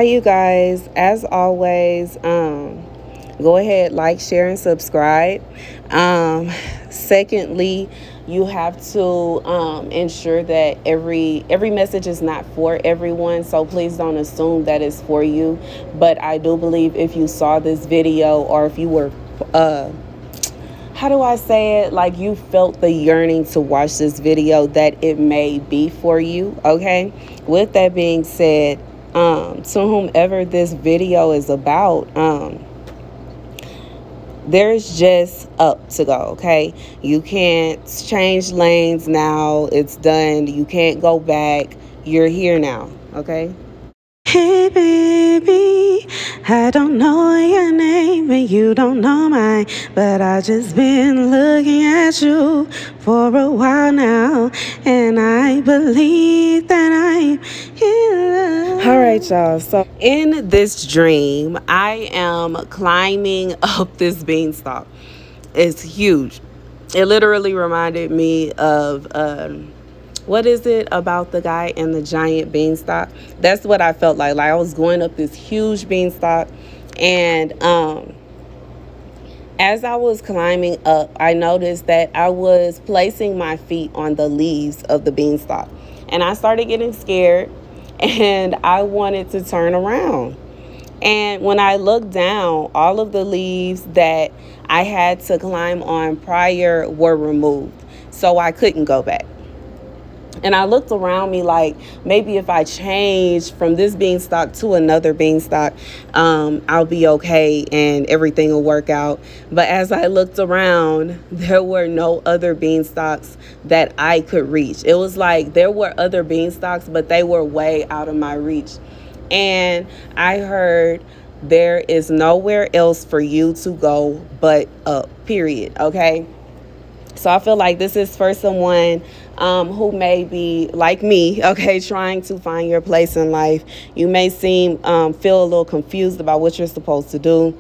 Hi, you guys. As always, go ahead, like, share, and subscribe. Secondly, you have to ensure that every message is not for everyone. So please don't assume that it's for you. But I do believe if you saw this video, or if you were how do I say it? Like you felt the yearning to watch this video, that it may be for you. Okay. With that being said, to whomever this video is about, there's just up to go. Okay. You can't change lanes now. It's done. You can't go back. You're here now. Okay. Hey baby, I don't know your name and you don't know mine, but I just been looking at you for a while now, and I believe that I'm in love. All right, y'all. So in this dream, I am climbing up this beanstalk. It's huge. It literally reminded me of what is it about the guy and the giant beanstalk? That's what I felt like. Like I was going up this huge beanstalk, and as I was climbing up, I noticed that I was placing my feet on the leaves of the beanstalk, and I started getting scared, and I wanted to turn around. And when I looked down, all of the leaves that I had to climb on prior were removed, so I couldn't go back. And I looked around me like maybe if I change from this beanstalk to another beanstalk, I'll be okay and everything will work out. But as I looked around, there were no other beanstalks that I could reach. It was like there were other beanstalks, but they were way out of my reach. And I heard, there is nowhere else for you to go but up, period. Okay. So I feel like this is for someone who may be like me, okay, trying to find your place in life. You may feel a little confused about what you're supposed to do.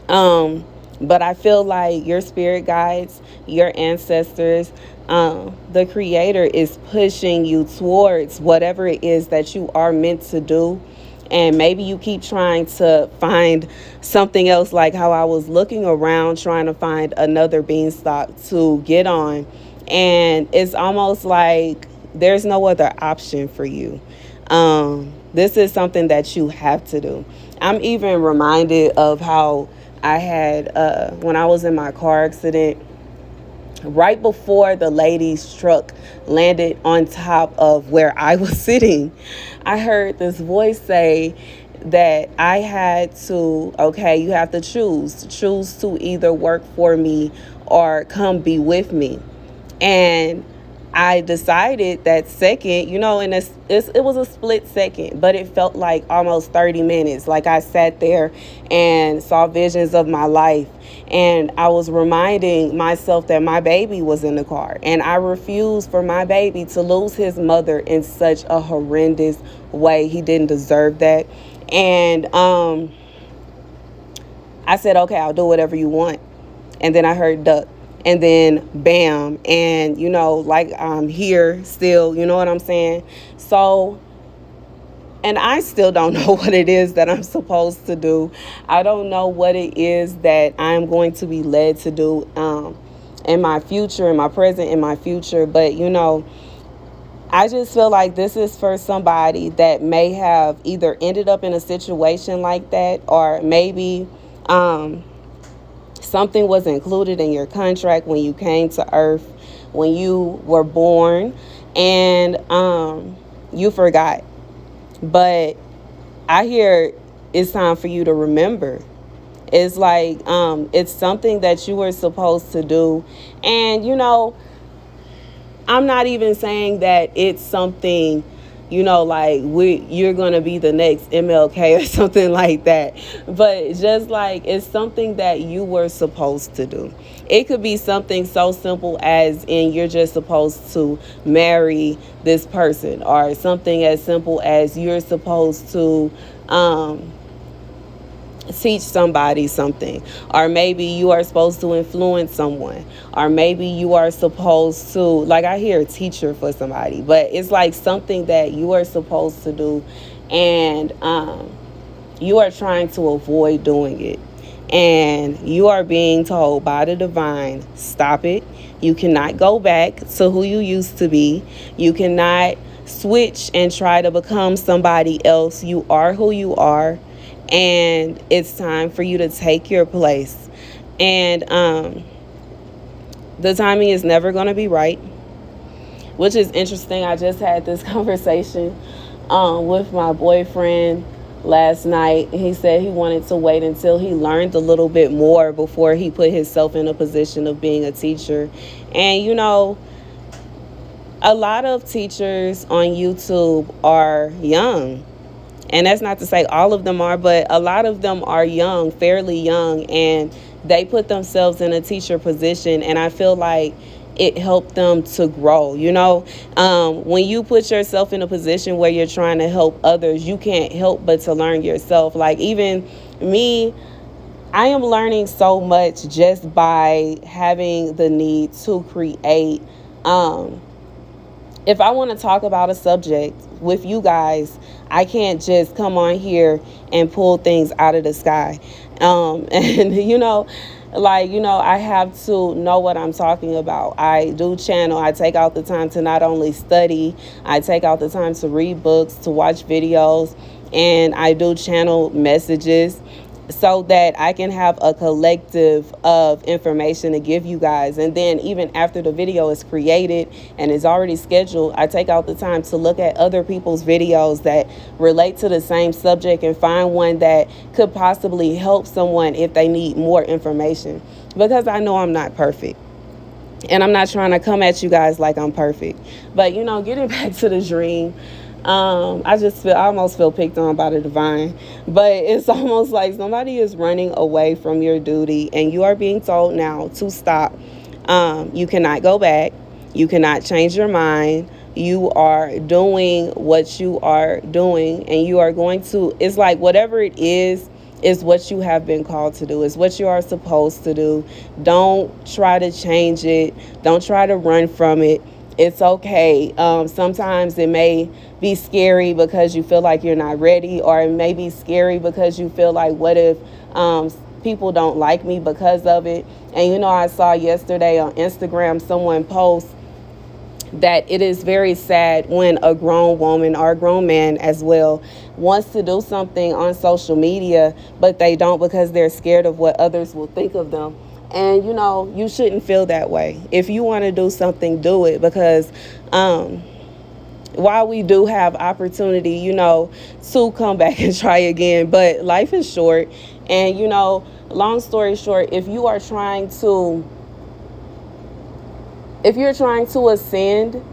But I feel like your spirit guides, your ancestors, the creator is pushing you towards whatever it is that you are meant to do. And maybe you keep trying to find something else, like how I was looking around trying to find another beanstalk to get on. And it's almost like there's no other option for you. This is something that you have to do. I'm even reminded of how I had, when I was in my car accident, right before the lady's truck landed on top of where I was sitting, I heard this voice say that I had to, okay, you have to choose to either work for me or come be with me. And I decided that second, and it was a split second, but it felt like almost 30 minutes. Like I sat there and saw visions of my life. And I was reminding myself that my baby was in the car. And I refused for my baby to lose his mother in such a horrendous way. He didn't deserve that. And I said, okay, I'll do whatever you want. And then I heard duck. And then bam, and like I'm here still, you know what I'm saying? So, and I still don't know what it is that I'm supposed to do. I don't know what it is that I'm going to be led to do in my future, in my present, in my future. But I just feel like this is for somebody that may have either ended up in a situation like that, or maybe something was included in your contract when you came to earth, when you were born, and you forgot. But I hear it's time for you to remember. It's like it's something that you were supposed to do. And, I'm not even saying that it's something, like you're going to be the next MLK or something like that. But just like it's something that you were supposed to do. It could be something so simple as in you're just supposed to marry this person, or something as simple as you're supposed to teach somebody something, or maybe you are supposed to influence someone, or maybe you are supposed to, like I hear a teacher for somebody, but it's like something that you are supposed to do. and you are trying to avoid doing it. And you are being told by the divine, stop it. You cannot go back to who you used to be. You cannot switch and try to become somebody else. You are who you are. And it's time for you to take your place. And the timing is never going to be right, which is interesting. I just had this conversation with my boyfriend last night. He said he wanted to wait until he learned a little bit more before he put himself in a position of being a teacher. And a lot of teachers on YouTube are young. And that's not to say all of them are, but a lot of them are young, fairly young, and they put themselves in a teacher position. And I feel like it helped them to grow. When you put yourself in a position where you're trying to help others, you can't help but to learn yourself. Like, even me, I am learning so much just by having the need to create. If I want to talk about a subject with you guys, I can't just come on here and pull things out of the sky. And, I have to know what I'm talking about. I do channel. I take out the time to not only study, I take out the time to read books, to watch videos, and I do channel messages so that I can have a collective of information to give you guys. And then even after the video is created and is already scheduled, I take out the time to look at other people's videos that relate to the same subject and find one that could possibly help someone if they need more information. Because I know I'm not perfect. And I'm not trying to come at you guys like I'm perfect. But, getting back to the dream, I almost feel picked on by the divine, but it's almost like somebody is running away from your duty and you are being told now to stop. You cannot go back. You cannot change your mind. You are doing what you are doing, and you are going to, it's like whatever it is what you have been called to do. It's what you are supposed to do. Don't try to change it. Don't try to run from it. It's okay. Sometimes it may be scary because you feel like you're not ready, or it may be scary because you feel like, what if people don't like me because of it? And I saw yesterday on Instagram someone post that it is very sad when a grown woman or a grown man as well wants to do something on social media, but they don't because they're scared of what others will think of them. And, you shouldn't feel that way. If you want to do something, do it, because while we do have opportunity, to come back and try again, but life is short. And, long story short, if you're trying to ascend,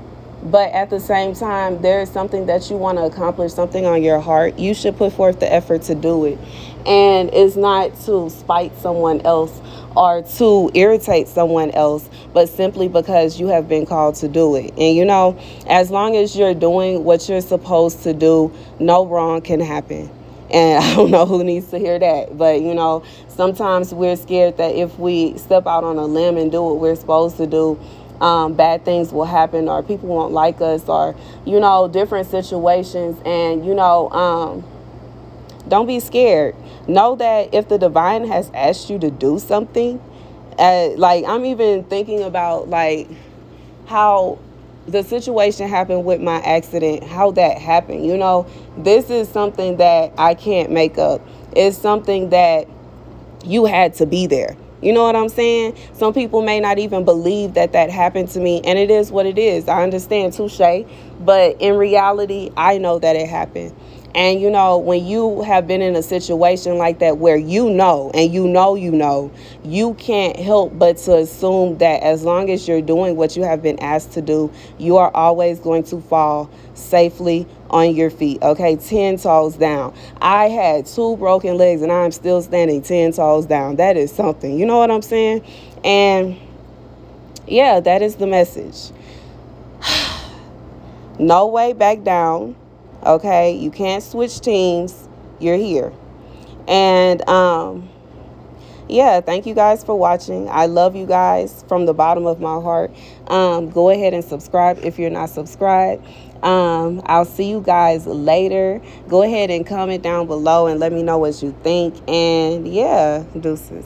but at the same time, there is something that you want to accomplish, something on your heart, you should put forth the effort to do it. And it's not to spite someone else or to irritate someone else, but simply because you have been called to do it. And, as long as you're doing what you're supposed to do, no wrong can happen. And I don't know who needs to hear that, but, sometimes we're scared that if we step out on a limb and do what we're supposed to do, bad things will happen, or people won't like us, or, different situations. And, don't be scared. Know that if the divine has asked you to do something, I'm even thinking about how the situation happened with my accident, how that happened. This is something that I can't make up. It's something that you had to be there. You know what I'm saying? Some people may not even believe that happened to me, and it is what it is. I understand, touche. But in reality, I know that it happened. And, when you have been in a situation like that where and you can't help but to assume that as long as you're doing what you have been asked to do, you are always going to fall safely on your feet, okay? 10 toes down. I had 2 broken legs and I'm still standing 10 toes down. That is something. You know what I'm saying? And yeah, that is the message. No way back down. Okay, you can't switch teams. You're here. And thank you guys for watching. I love you guys from the bottom of my heart. Go ahead and subscribe if you're not subscribed. I'll see you guys later. Go ahead and comment down below and let me know what you think. And yeah, deuces.